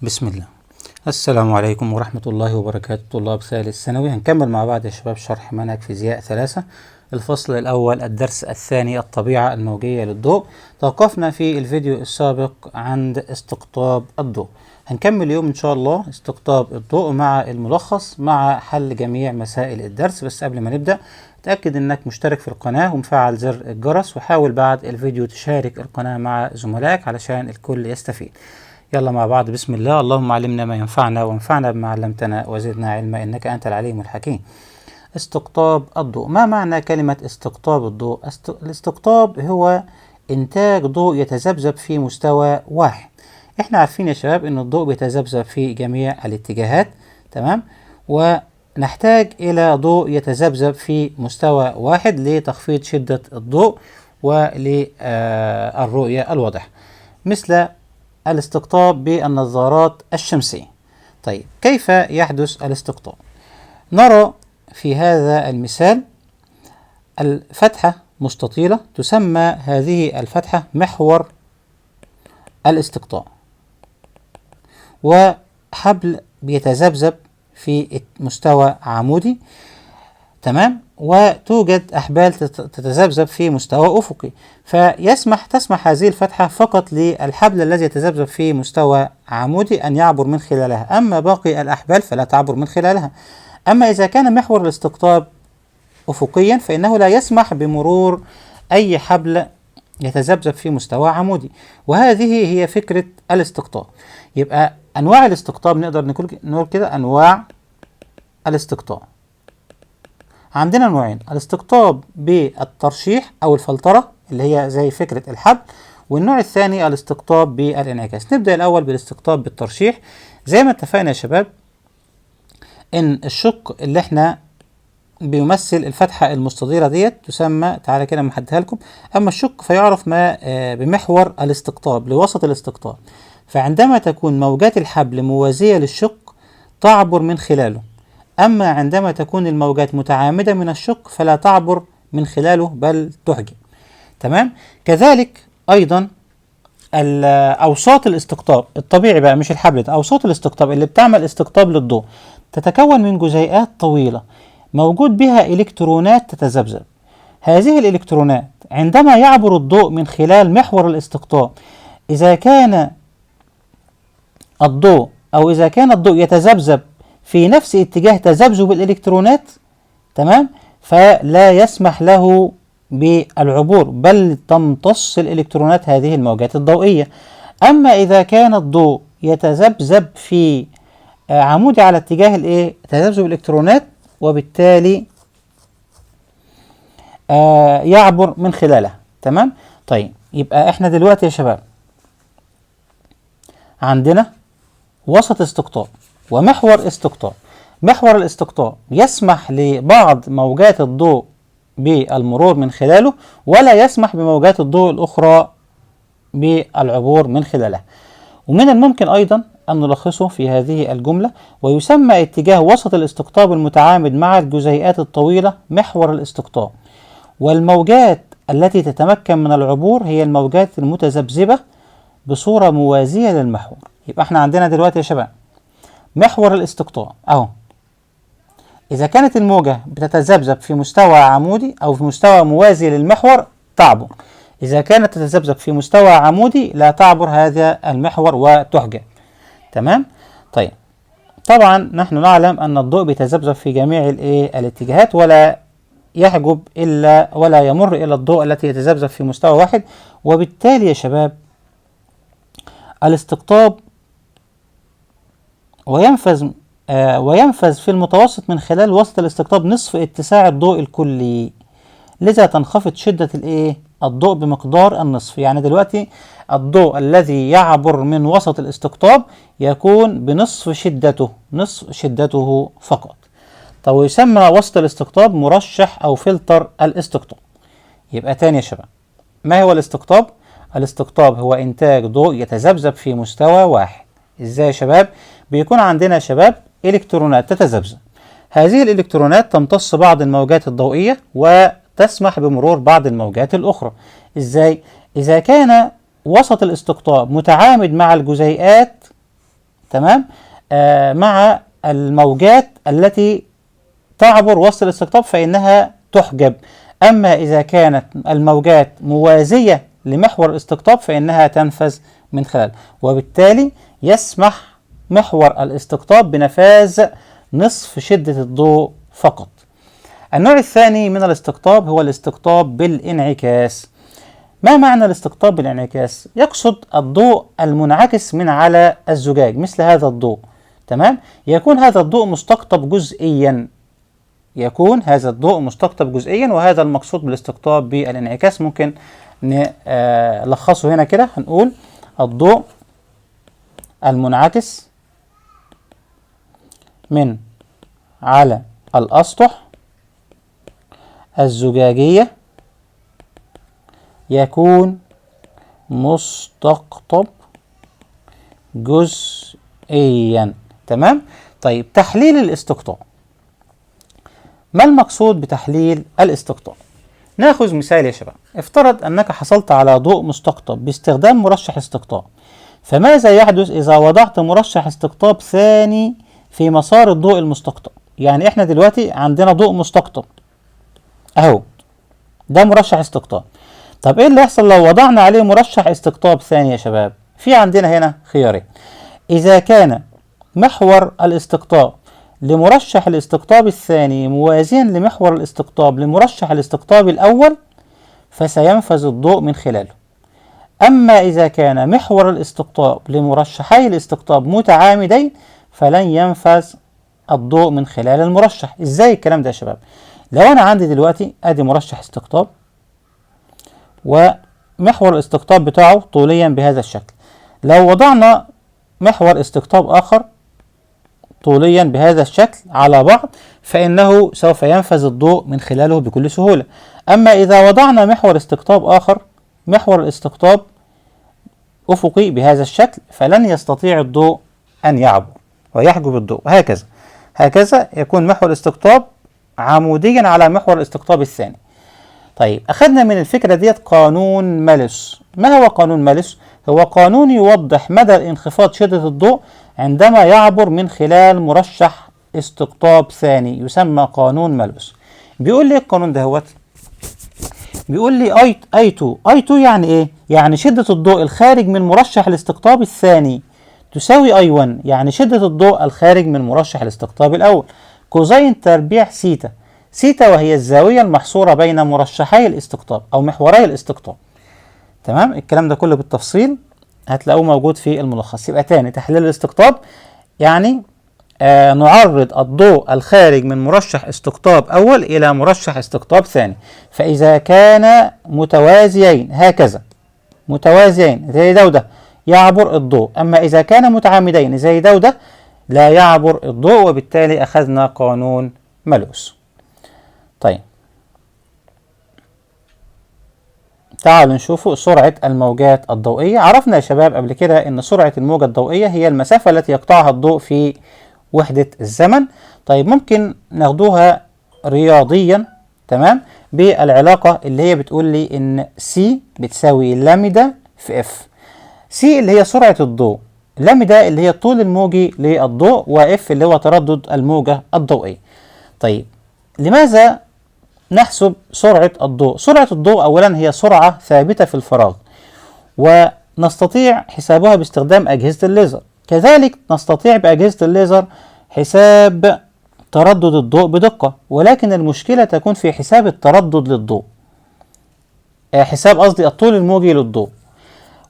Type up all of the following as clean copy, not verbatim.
بسم الله. السلام عليكم ورحمة الله وبركاته. طلاب ثالث ثانوي، هنكمل مع بعض يا شباب شرح منهج فيزياء 3 الفصل الأول الدرس الثاني الطبيعة الموجية للضوء. توقفنا في الفيديو السابق عند استقطاب الضوء. هنكمل اليوم إن شاء الله استقطاب الضوء مع الملخص مع حل جميع مسائل الدرس. بس قبل ما نبدأ تأكد إنك مشترك في القناة ومفعل زر الجرس، وحاول بعد الفيديو تشارك القناة مع زملائك علشان الكل يستفيد. يلا مع بعض بسم الله. اللهم علمنا ما ينفعنا وانفعنا بما علمتنا وزدنا علما إنك أنت العليم الحكيم. استقطاب الضوء. ما معنى كلمة استقطاب الضوء؟ الاستقطاب هو إنتاج ضوء يتذبذب في مستوى واحد. احنا عارفين يا شباب إن الضوء بيتذبذب في جميع الاتجاهات، تمام؟ ونحتاج إلى ضوء يتذبذب في مستوى واحد لتخفيض شدة الضوء وللرؤية الواضحة، مثل الاستقطاب بالنظارات الشمسية. طيب كيف يحدث الاستقطاب؟ نرى في هذا المثال الفتحة مستطيلة، تسمى هذه الفتحة محور الاستقطاب، وحبل بيتذبذب في مستوى عمودي، تمام؟ وتوجد أحبال تتذبذب في مستوى أفقي، تسمح هذه الفتحة فقط للحبل الذي يتذبذب في مستوى عمودي أن يعبر من خلالها، أما باقي الأحبال فلا تعبر من خلالها. أما إذا كان محور الاستقطاب أفقيا فإنه لا يسمح بمرور أي حبل يتذبذب في مستوى عمودي، وهذه هي فكرة الاستقطاب. يبقى أنواع الاستقطاب نقدر نقول كده أنواع الاستقطاب. عندنا نوعين: الاستقطاب بالترشيح أو الفلترة اللي هي زي فكرة الحبل، والنوع الثاني الاستقطاب بالانعكاس. نبدأ الأول بالاستقطاب بالترشيح. زي ما اتفقنا يا شباب إن الشق اللي احنا بيمثل الفتحة المستطيلة ديت تسمى، تعالى كده محددها لكم، أما الشق فيعرف ما بمحور الاستقطاب لوسط الاستقطاب. فعندما تكون موجات الحبل موازية للشق تعبر من خلاله، أما عندما تكون الموجات متعامدة من الشق فلا تعبر من خلاله بل تحجب، تمام؟ كذلك أيضا أوساط الاستقطاب الطبيعي بقى، مش الحبل ده، أوساط الاستقطاب اللي بتعمل استقطاب للضوء تتكون من جزيئات طويلة موجود بها إلكترونات تتذبذب. هذه الإلكترونات عندما يعبر الضوء من خلال محور الاستقطاب، إذا كان الضوء يتذبذب في نفس اتجاه تذبذب الإلكترونات، تمام، فلا يسمح له بالعبور بل تمتص الإلكترونات هذه الموجات الضوئية. أما إذا كان الضوء يتذبذب في عمودي على اتجاه تذبذب الإلكترونات، وبالتالي يعبر من خلالها، تمام؟ طيب يبقى احنا دلوقتي يا شباب عندنا وسط استقطاب ومحور استقطاب. محور الاستقطاب يسمح لبعض موجات الضوء بالمرور من خلاله، ولا يسمح بموجات الضوء الأخرى بالعبور من خلالها. ومن الممكن أيضا أن نلخصه في هذه الجملة: ويسمى اتجاه وسط الاستقطاب المتعامد مع الجزيئات الطويلة محور الاستقطاب، والموجات التي تتمكن من العبور هي الموجات المتذبذبة بصورة موازية للمحور. يبقى احنا عندنا دلوقتي يا شباب محور الاستقطاب اهو، إذا كانت الموجة بتتذبذب في مستوى عمودي أو في مستوى موازي للمحور تعبر، إذا كانت تتذبذب في مستوى عمودي لا تعبر هذا المحور وتحجب، تمام؟ طيب طبعا نحن نعلم أن الضوء بيتذبذب في جميع الاتجاهات، ولا يحجب ولا يمر إلى الضوء التي يتذبذب في مستوى واحد. وبالتالي يا شباب الاستقطاب وينفذ في المتوسط من خلال وسط الاستقطاب نصف اتساع الضوء الكلي، لذا تنخفض شدة الضوء بمقدار النصف. يعني دلوقتي الضوء الذي يعبر من وسط الاستقطاب يكون بنصف شدته فقط. طب يسمى وسط الاستقطاب مرشح أو فلتر الاستقطاب. يبقى تاني يا شباب، ما هو الاستقطاب؟ الاستقطاب هو إنتاج ضوء يتذبذب في مستوى واحد. إزاي يا شباب؟ بيكون عندنا يا شباب إلكترونات تتذبذب، هذه الإلكترونات تمتص بعض الموجات الضوئية وتسمح بمرور بعض الموجات الأخرى. إزاي؟ إذا كان وسط الاستقطاب متعامد مع الجزيئات، تمام، مع الموجات التي تعبر وسط الاستقطاب فإنها تحجب. أما إذا كانت الموجات موازية لمحور الاستقطاب فإنها تنفذ من خلاله، وبالتالي يسمح محور الاستقطاب بنفاذ نصف شدة الضوء فقط. النوع الثاني من الاستقطاب هو الاستقطاب بالانعكاس. ما معنى الاستقطاب بالانعكاس؟ يقصد الضوء المنعكس من على الزجاج مثل هذا الضوء، تمام؟ يكون هذا الضوء مستقطب جزئيا، يكون هذا الضوء مستقطب جزئيا، وهذا المقصود بالاستقطاب بالانعكاس. ممكن نلخصه هنا كده، هنقول الضوء المنعكس من على الأسطح الزجاجية يكون مستقطب جزئيا. تمام؟ طيب، تحليل الاستقطاب. ما المقصود بتحليل الاستقطاب؟ ناخذ مثال يا شباب. افترض أنك حصلت على ضوء مستقطب باستخدام مرشح استقطاب، فماذا يحدث إذا وضعت مرشح استقطاب ثاني في مسار الضوء المستقطب؟ يعني احنا دلوقتي عندنا ضوء مستقطب اهو، ده مرشح استقطاب. طب ايه اللي يحصل لو وضعنا عليه مرشح استقطاب ثاني يا شباب؟ في عندنا هنا خيارين. إذا كان محور الاستقطاب لمرشح الاستقطاب الثاني موازيا لمحور الاستقطاب لمرشح الاستقطاب الأول فسينفذ الضوء من خلاله. أما إذا كان محور الاستقطاب لمرشحي الاستقطاب متعامدين فلن ينفذ الضوء من خلال المرشح. إزاي الكلام ده يا شباب؟ لو أنا عندي دلوقتي أدي مرشح استقطاب ومحور الاستقطاب بتاعه طوليا بهذا الشكل، لو وضعنا محور استقطاب آخر طوليا بهذا الشكل على بعض فإنه سوف ينفذ الضوء من خلاله بكل سهولة. أما إذا وضعنا محور استقطاب آخر، محور الاستقطاب أفقي بهذا الشكل، فلن يستطيع الضوء أن يعبر ويحجب الضوء. هكذا يكون محور الاستقطاب عموديا على محور الاستقطاب الثاني. طيب، أخذنا من الفكرة ديت قانون مالوس. ما هو قانون مالوس؟ هو قانون يوضح مدى انخفاض شدة الضوء عندما يعبر من خلال مرشح استقطاب ثاني، يسمى قانون مالوس. بيقول لي القانون دهوت، بيقول لي I2 يعني ايه؟ يعني شدة الضوء الخارج من مرشح الاستقطاب الثاني تساوي I1 يعني شدة الضوء الخارج من مرشح الاستقطاب الأول كوزين تربيع سيتا وهي الزاوية المحصورة بين مرشحي الاستقطاب أو محوري الاستقطاب. تمام؟ الكلام ده كله بالتفصيل هتلاقوه موجود في الملخص. يبقى تاني، تحليل الاستقطاب يعني نعرض الضوء الخارج من مرشح استقطاب أول إلى مرشح استقطاب ثاني، فإذا كان متوازيين هكذا، متوازيين زي ده وده يعبر الضوء، أما إذا كان متعامدين زي ده وده لا يعبر الضوء، وبالتالي أخذنا قانون مالوس. طيب، تعالوا نشوفوا سرعة الموجات الضوئية. عرفنا يا شباب قبل كده أن سرعة الموجة الضوئية هي المسافة التي يقطعها الضوء في وحدة الزمن. طيب، ممكن ناخدوها رياضيا، تمام، بالعلاقة اللي هي بتقول لي ان سي بتساوي لامدا في اف. سي اللي هي سرعة الضوء، لامدا اللي هي الطول الموجي للضوء، واف اللي هو تردد الموجة الضوئية. طيب، لماذا نحسب سرعة الضوء؟ سرعة الضوء أولا هي سرعة ثابتة في الفراغ، ونستطيع حسابها باستخدام أجهزة الليزر. كذلك نستطيع بأجهزة الليزر حساب تردد الضوء بدقة، ولكن المشكلة تكون في حساب التردد للضوء، حساب قصدي الطول الموجي للضوء.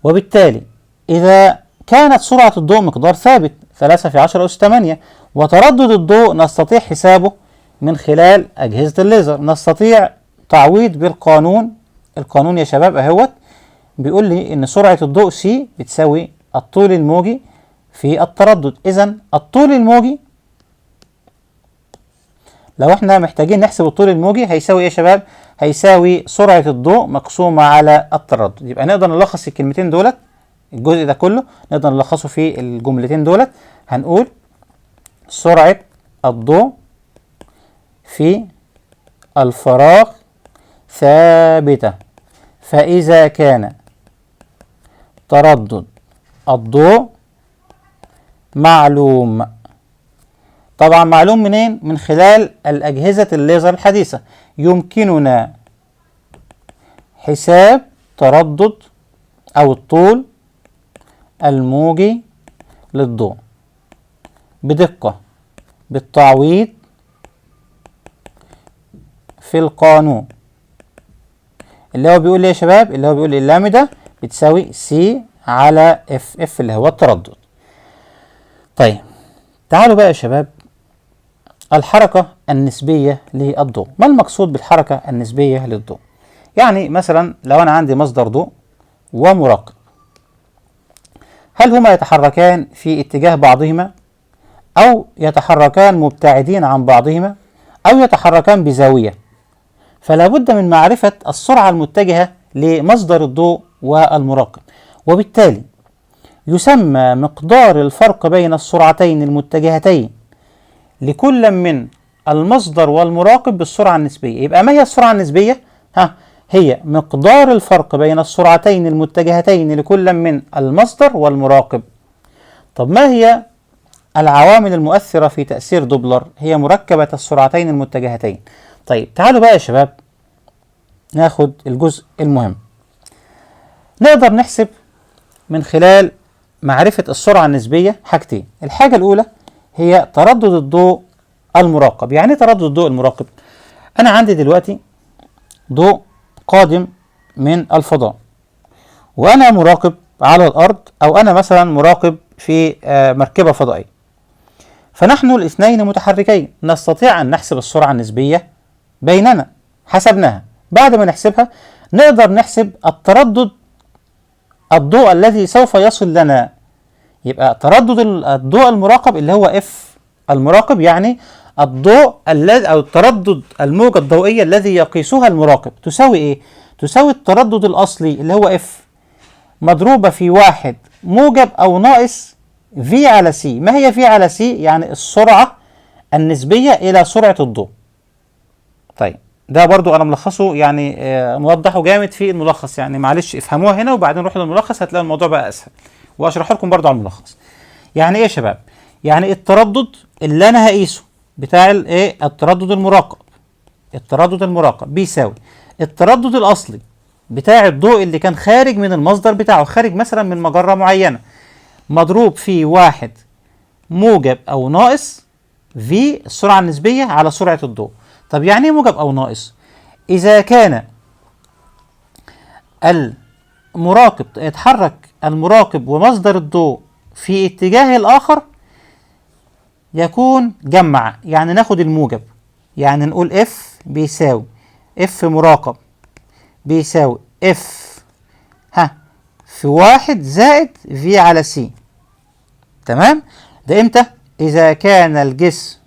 وبالتالي إذا كانت سرعة الضوء مقدار ثابت 3 في 10 أس 8 وتردد الضوء نستطيع حسابه من خلال أجهزة الليزر، نستطيع تعويض بالقانون. القانون يا شباب اهوت بيقول لي ان سرعة الضوء سي بتساوي الطول الموجي في التردد. اذا الطول الموجي لو احنا محتاجين نحسب الطول الموجي هيساوي ايه يا شباب؟ هيساوي سرعة الضوء مقسومة على التردد. يبقى نقدر نلخص الكلمتين دولت، الجزء ده كله نقدر نلخصه في الجملتين دولت. هنقول سرعة الضوء في الفراغ ثابتة، فإذا كان تردد الضوء معلوم. طبعا معلوم منين؟ من خلال الأجهزة الليزر الحديثة. يمكننا حساب تردد أو الطول الموجي للضوء بدقة بالتعويض في القانون، اللي هو بيقول لي يا شباب، اللي هو بيقول لي اللامدا بتساوي سي على اف اللي هو التردد. طيب تعالوا بقى يا شباب، الحركة النسبية للضوء. ما المقصود بالحركة النسبية للضوء؟ يعني مثلا لو أنا عندي مصدر ضوء ومراقب، هل هما يتحركان في اتجاه بعضهما أو يتحركان مبتعدين عن بعضهما أو يتحركان بزاوية؟ فلا بد من معرفة السرعة المتجهة لمصدر الضوء والمراقب، وبالتالي يسمى مقدار الفرق بين السرعتين المتجهتين لكل من المصدر والمراقب بالسرعة النسبية. يبقى ما هي السرعة النسبية؟ هي مقدار الفرق بين السرعتين المتجهتين لكل من المصدر والمراقب. طب ما هي العوامل المؤثرة في تأثير دوبلر؟ هي مركبة السرعتين المتجهتين. طيب تعالوا بقى يا شباب ناخد الجزء المهم. نقدر نحسب من خلال معرفة السرعة النسبية حاجتين. الحاجة الأولى هي تردد الضوء المراقب. يعني تردد الضوء المراقب؟ أنا عندي دلوقتي ضوء قادم من الفضاء، وأنا مراقب على الأرض، أو أنا مثلا مراقب في مركبة فضائية، فنحن الاثنين متحركين. نستطيع أن نحسب السرعة النسبية بيننا، حسبناها. بعد ما نحسبها نقدر نحسب التردد الضوء الذي سوف يصل لنا. يبقى تردد الضوء المراقب اللي هو اف المراقب، يعني الضوء الذي او تردد الموجة الضوئية الذي يقيسها المراقب تساوي ايه؟ تساوي التردد الاصلي اللي هو اف مضروبة في واحد موجب او ناقص في على سي. ما هي في على سي؟ يعني السرعة النسبية الى سرعة الضوء. طيب ده برضو انا ملخصه، يعني موضحه جامد في الملخص، يعني معلش افهموها هنا وبعدين نروح للملخص هتلاقي الموضوع بقى اسهل، واشرح لكم برضو على الملخص. يعني ايه يا شباب؟ يعني التردد اللي انا هقيسه بتاع الايه؟ التردد المراقب. التردد المراقب بيساوي التردد الاصلي بتاع الضوء اللي كان خارج من المصدر بتاعه، خارج مثلا من مجرة معينة، مضروب في واحد موجب او ناقص في السرعة النسبية على سرعة الضوء. طب يعني ايه موجب او ناقص؟ اذا كان المراقب يتحرك المراقب ومصدر الضوء في اتجاه الاخر يكون جمع، يعني ناخد الموجب، يعني نقول اف بيساوي اف مراقب بيساوي اف في واحد زائد في على سي. تمام؟ ده امتى؟ اذا كان الجسم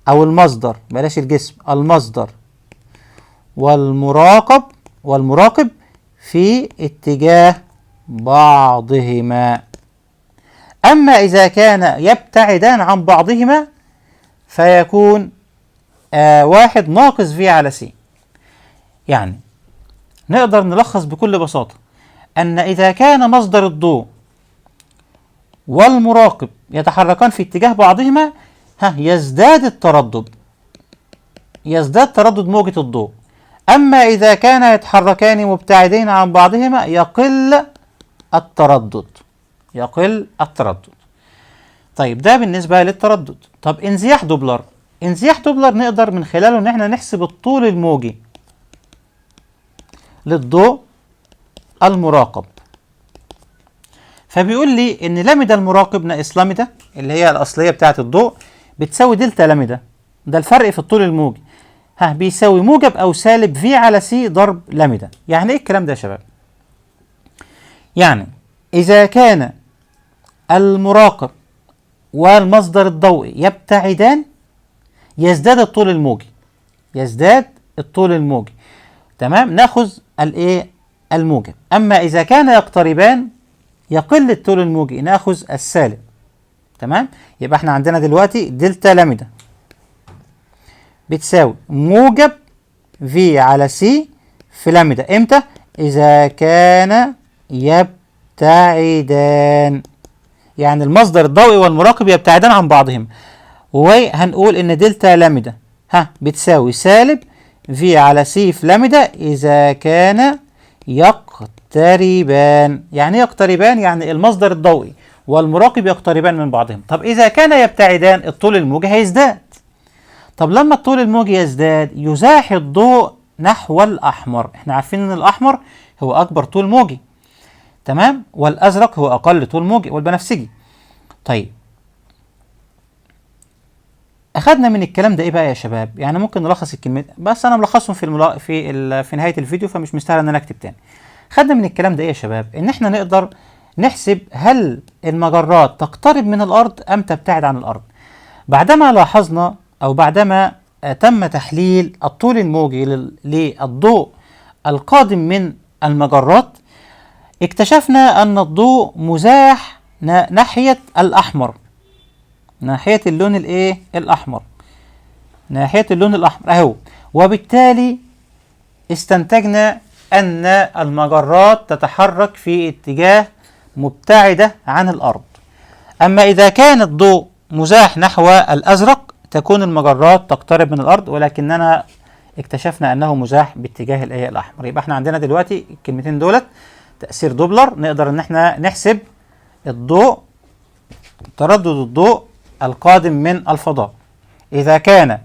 او المصدر، بلاش الجسم، المصدر والمراقب في اتجاه بعضهما. اما اذا كان يبتعدان عن بعضهما فيكون واحد ناقص في على سي. يعني نقدر نلخص بكل بساطة ان اذا كان مصدر الضوء والمراقب يتحركان في اتجاه بعضهما يزداد التردد، يزداد تردد موجة الضوء. أما إذا كان يتحركان مبتعدين عن بعضهما يقل التردد، يقل التردد. طيب ده بالنسبة للتردد. طب انزياح دوبلر. انزياح دوبلر نقدر من خلاله ان احنا نحسب الطول الموجي للضوء المراقب. فبيقول لي ان لامدا المراقب ناقص لامدا اللي هي الاصليه بتاعه الضوء بتساوي دلتا لامدا، ده الفرق في الطول الموجي، بيساوي موجب او سالب في على سي ضرب لامدا. يعني ايه الكلام ده يا شباب؟ يعني اذا كان المراقب والمصدر الضوئي يبتعدان يزداد الطول الموجي، يزداد الطول الموجي. تمام؟ ناخذ الايه؟ الموجب. اما اذا كان يقتربان يقل الطول الموجي، ناخذ السالب. تمام؟ يبقى احنا عندنا دلوقتي دلتا لامدا بتساوي موجب في على سي في لامدا. امتى؟ اذا كان يبتعدان. يعني المصدر الضوئي والمراقب يبتعدان عن بعضهم، وهنقول ان دلتا لامدا بتساوي سالب في على سي في لامدا إذا كان يقتربان. يعني يقتربان يعني المصدر الضوئي والمراقب يقتربان من بعضهم. طب إذا كان يبتعدان الطول الموجي هيزداد. طب لما الطول الموجي يزداد يزاحي الضوء نحو الأحمر. احنا عارفين ان الأحمر هو أكبر طول موجي، تمام، والأزرق هو أقل طول موجي والبنفسجي. طيب أخدنا من الكلام ده إيه بقى يا شباب؟ يعني ممكن نلخص الكلمات، بس أنا ملخصهم في نهاية الفيديو، فمش مستاهل إن أنا أكتب تاني. خدنا من الكلام ده إيه يا شباب؟ إن إحنا نقدر نحسب هل المجرات تقترب من الأرض أم تبتعد عن الأرض. بعدما لاحظنا أو بعدما تم تحليل الطول الموجي للضوء القادم من المجرات، اكتشفنا أن الضوء مزاح ناحية الأحمر، ناحية اللون الايه؟ الأحمر، ناحية اللون الأحمر أهو. وبالتالي استنتجنا أن المجرات تتحرك في اتجاه مبتعدة عن الأرض. أما إذا كان الضوء مزاح نحو الأزرق تكون المجرات تقترب من الأرض، ولكننا اكتشفنا أنه مزاح باتجاه الايه؟ الأحمر. يبقى احنا عندنا دلوقتي الكلمتين دولت تأثير دوبلر، نقدر ان احنا نحسب الضوء، تردد الضوء القادم من الفضاء. إذا كان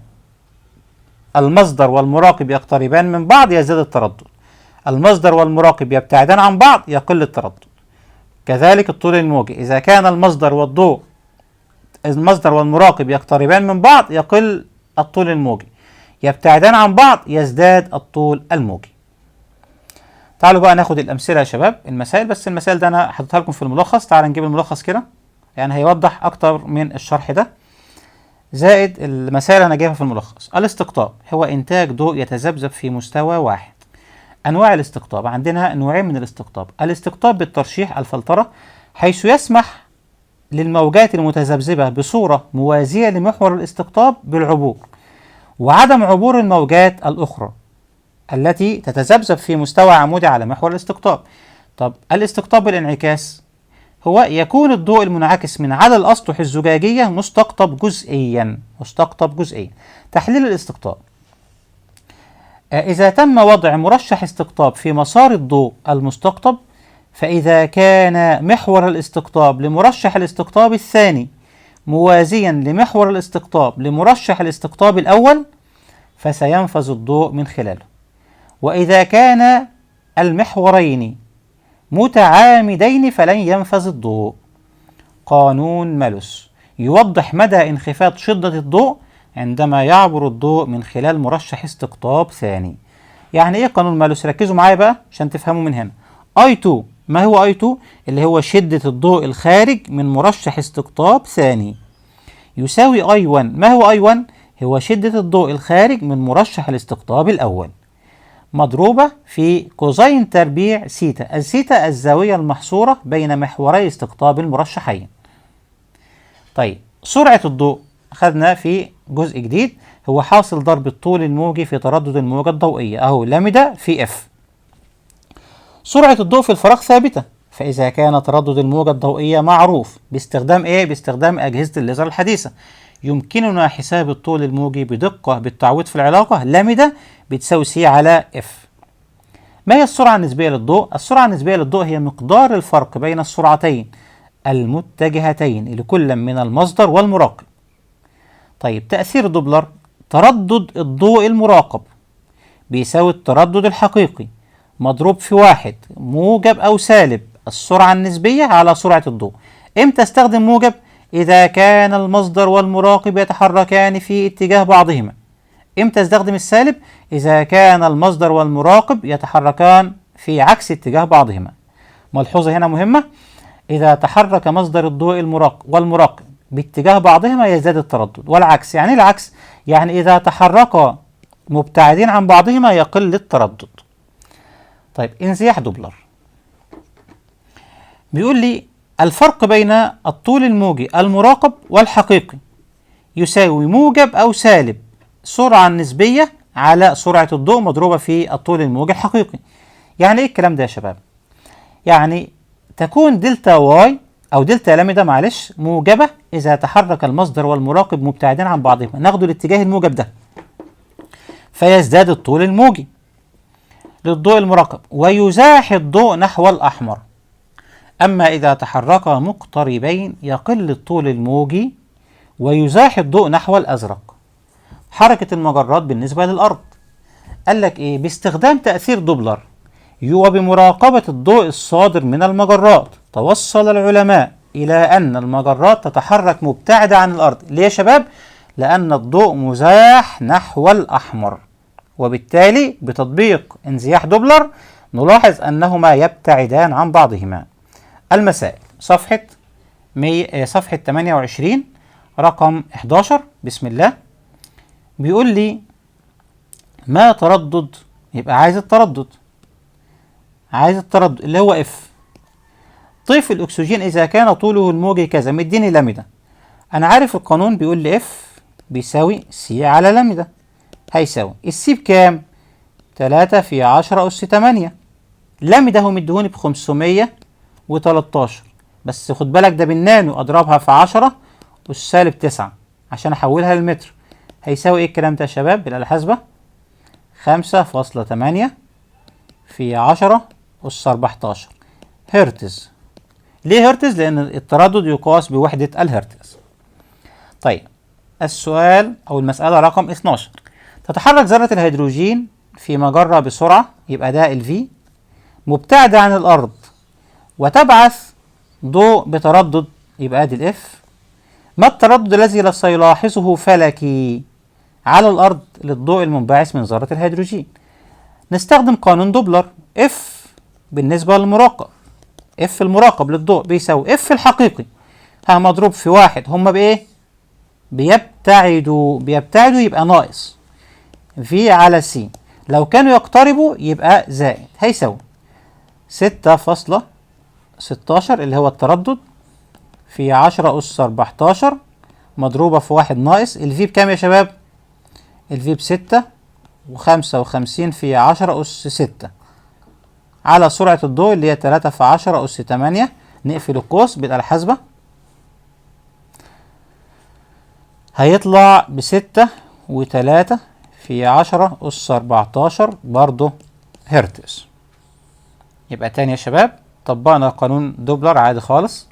المصدر والمراقب يقتربان من بعض يزداد التردد، المصدر والمراقب يبتعدان عن بعض يقل التردد. كذلك الطول الموجي، إذا كان المصدر والمراقب يقتربان من بعض يقل الطول الموجي، يبتعدان عن بعض يزداد الطول الموجي. تعالوا بقى ناخد الأمثلة يا شباب، المسائل، بس المسائل ده أنا حطيتها لكم في الملخص. تعالوا نجيب الملخص كده، يعني هيوضح أكتر من الشرح ده، زائد المسائل أنا جايبها في الملخص. الاستقطاب هو إنتاج ضوء يتذبذب في مستوى واحد. أنواع الاستقطاب، عندنا نوعين من الاستقطاب: الاستقطاب بالترشيح الفلترة، حيث يسمح للموجات المتذبذبة بصورة موازية لمحور الاستقطاب بالعبور، وعدم عبور الموجات الأخرى التي تتذبذب في مستوى عمودي على محور الاستقطاب. طب الاستقطاب بالانعكاس هو يكون الضوء المنعكس من على الأسطح الزجاجية مستقطب جزئيا. تحليل الاستقطاب: إذا تم وضع مرشح استقطاب في مسار الضوء المستقطب، فإذا كان محور الاستقطاب لمرشح الاستقطاب الثاني موازيا لمحور الاستقطاب لمرشح الاستقطاب الأول فسينفذ الضوء من خلاله. وإذا كان المحورين متعامدين فلن ينفذ الضوء. قانون مالوس يوضح مدى انخفاض شدة الضوء عندما يعبر الضوء من خلال مرشح استقطاب ثاني. يعني ايه قانون مالوس؟ ركزوا معايا بقى عشان تفهموا من هنا. I2، ما هو I2؟ اللي هو شدة الضوء الخارج من مرشح استقطاب ثاني، يساوي I1. ما هو I1؟ هو شدة الضوء الخارج من مرشح الاستقطاب الأول، مضروبة في كوزين تربيع سيتا. السيتا الزاوية المحصورة بين محوري استقطاب المرشحين. طيب سرعة الضوء أخذنا في جزء جديد، هو حاصل ضرب الطول الموجي في تردد الموجة الضوئية، أهو لامدا في اف. سرعة الضوء في الفراغ ثابتة، فإذا كان تردد الموجة الضوئية معروف باستخدام إيه؟ باستخدام أجهزة الليزر الحديثة، يمكننا حساب الطول الموجي بدقة بالتعويض في العلاقة لامدا بتساوي سي على اف. ما هي السرعة النسبية للضوء؟ السرعة النسبية للضوء هي مقدار الفرق بين السرعتين المتجهتين لكل من المصدر والمراقب. طيب تأثير دوبلر: تردد الضوء المراقب بيساوي التردد الحقيقي مضروب في واحد موجب أو سالب السرعة النسبية على سرعة الضوء. امتى استخدم موجب؟ إذا كان المصدر والمراقب يتحركان في اتجاه بعضهما. امتى استخدم السالب؟ إذا كان المصدر والمراقب يتحركان في عكس اتجاه بعضهما. ملحوظة هنا مهمة: إذا تحرك مصدر الضوء والمراقب باتجاه بعضهما يزداد التردد، والعكس. يعني العكس يعني إذا تحركا مبتعدين عن بعضهما يقل التردد. طيب انزياح دوبلر بيقول لي الفرق بين الطول الموجي المراقب والحقيقي يساوي موجب أو سالب سرعة النسبية على سرعة الضوء مضروبة في الطول الموجي الحقيقي. يعني ايه الكلام ده يا شباب؟ يعني تكون دلتا واي أو دلتا لامدا معلش موجبة إذا تحرك المصدر والمراقب مبتعدين عن بعضهما، ناخده الاتجاه الموجب ده، فيزداد الطول الموجي للضوء المراقب ويزاحي الضوء نحو الأحمر. أما إذا تحركا مقتربين يقل الطول الموجي ويزاحي الضوء نحو الأزرق. حركة المجرات بالنسبة للأرض، قال لك إيه؟ باستخدام تأثير دوبلر وبمراقبة الضوء الصادر من المجرات توصل العلماء إلى أن المجرات تتحرك مبتعدة عن الأرض. ليه يا شباب؟ لأن الضوء مزاح نحو الأحمر، وبالتالي بتطبيق انزياح دوبلر نلاحظ أنهما يبتعدان عن بعضهما. المسائل صفحة 28 رقم 11. بسم الله. بيقول لي ما تردد، يبقى عايز التردد اللي هو اف. طيف الأكسجين إذا كان طوله الموجي كذا، مديني لامدا. أنا عارف القانون بيقول لي اف بيساوي سي على لامدا، هيساوي السي بكام؟ 3 في 10 أس 8. لامدا هو مديهوني ب 513، بس خد بالك ده بالنانو، أضربها في 10 أس سالب 9 عشان أحولها للمتر. هيساوي إيه الكلام ده يا شباب بالآلة الحاسبة؟ 5.8 في 10 أس 14 هرتز. ليه هرتز؟ لأن التردد يقاس بوحدة الهرتز. طيب السؤال أو المسألة رقم 12. تتحرك ذرة الهيدروجين في مجرة بسرعة، يبقى ده الفي، مبتعدة عن الأرض وتبعث ضوء بتردد، يبقى دي الاف. ما التردد الذي سيلاحظه فلكي على الأرض للضوء المنبعث من ذرة الهيدروجين؟ نستخدم قانون دوبلر. اف بالنسبة للمراقب، اف المراقب للضوء بيساوي اف الحقيقي مضروب في واحد. هما بإيه؟ بيبتعدوا يبقى ناقص في على سي. لو كانوا يقتربوا يبقى زائد، هيساوي 6.16 اللي هو التردد في 10 أس 14 مضروبة في واحد ناقص الفي بكام يا شباب؟ الفي ب6 و55 في 10 أس 6 على سرعة الضوء اللي هي 3 في 10 أس 8. نقفل القوس بالآلة الحاسبة، هيطلع ب6 و3 في 10 أس 14 برضه هرتز. يبقى تاني يا شباب طبقنا قانون دوبلر عادي خالص.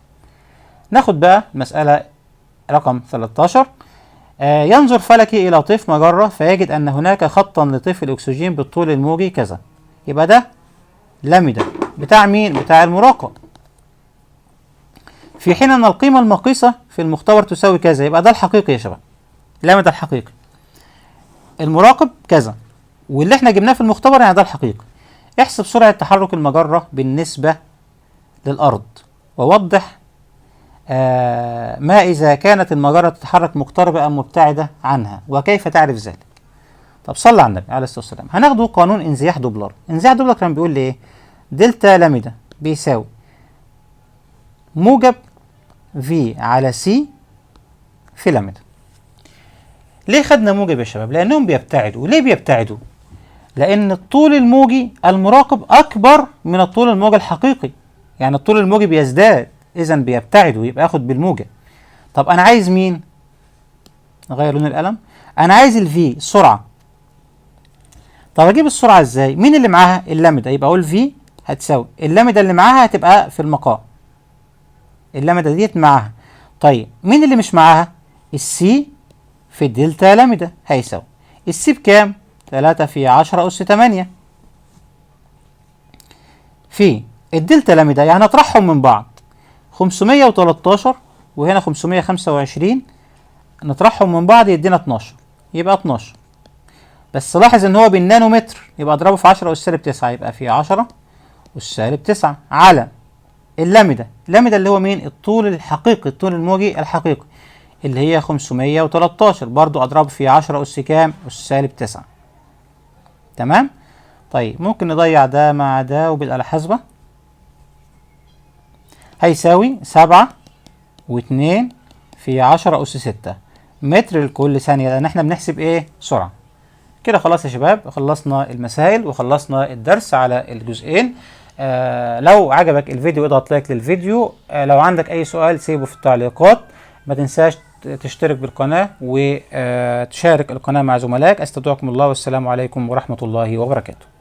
ناخد بقى مسألة رقم 13. ينظر فلكي إلى طيف مجرة فيجد أن هناك خطا لطيف الأكسجين بالطول الموجي كذا، يبقى ده لامدا بتاع مين؟ بتاع المراقب. في حين أن القيمة المقيسة في المختبر تساوي كذا، يبقى ده الحقيقي يا شباب، لامدا الحقيقي. المراقب كذا واللي احنا جبناه في المختبر يعني ده الحقيقي. احسب سرعة تحرك المجرة بالنسبة للأرض، ووضح ما إذا كانت المجرة تتحرك مقتربة أم مبتعدة عنها، وكيف تعرف ذلك؟ طب صلى على النبي عليه الصلاة والسلام. هناخده قانون انزياح دوبلر. انزياح دوبلر كان بيقول لي إيه؟ دلتا لامدا بيساوي موجب في على سي في لامدا. ليه خدنا موجب يا شباب؟ لأنهم بيبتعدوا. ليه بيبتعدوا؟ لأن الطول الموجي المراقب أكبر من الطول الموجي الحقيقي، يعني الطول الموجي بيزداد، إذا بيبتعدوا، يبقى آخد بالموجب. طب أنا عايز مين؟ نغير لون القلم. أنا عايز الفي السرعة. طب أجيب السرعة إزاي؟ مين اللي معاها؟ اللامدا، يبقى أقول في هتساوي اللامدا اللي معاها هتبقى في المقام، اللامدا ديت معاها. طيب مين اللي مش معاها؟ السي في الدلتا لامدا هيساوي السي بكام؟ 3 في 10 أس 8 في الدلتا لامدا، يعني اطرحهم من بعض. 513 وهنا 525 نطرحهم من بعض يدينا 12، يبقى 12. بس لاحظ ان هو بالنانومتر، يبقى اضربه في 10 أس سالب 9، يبقى في 10 أس سالب 9 على اللامدا. اللامدا اللي هو مين؟ الطول الحقيقي، الطول الموجي الحقيقي اللي هي 513، برضو اضربه في 10 أس كام؟ أس سالب 9. تمام؟ طيب ممكن نضيع ده مع ده وبالآلة الحاسبة. هيساوي 7 و2 في 10 أس 6 متر لكل ثانية، لأن احنا بنحسب ايه؟ سرعة. كده خلاص يا شباب، خلصنا المسائل وخلصنا الدرس على الجزئين. لو عجبك الفيديو اضغط لايك للفيديو. لو عندك اي سؤال سيبه في التعليقات. ما تنساش تشترك بالقناة وتشارك القناة مع زملائك. استودعكم الله والسلام عليكم ورحمة الله وبركاته.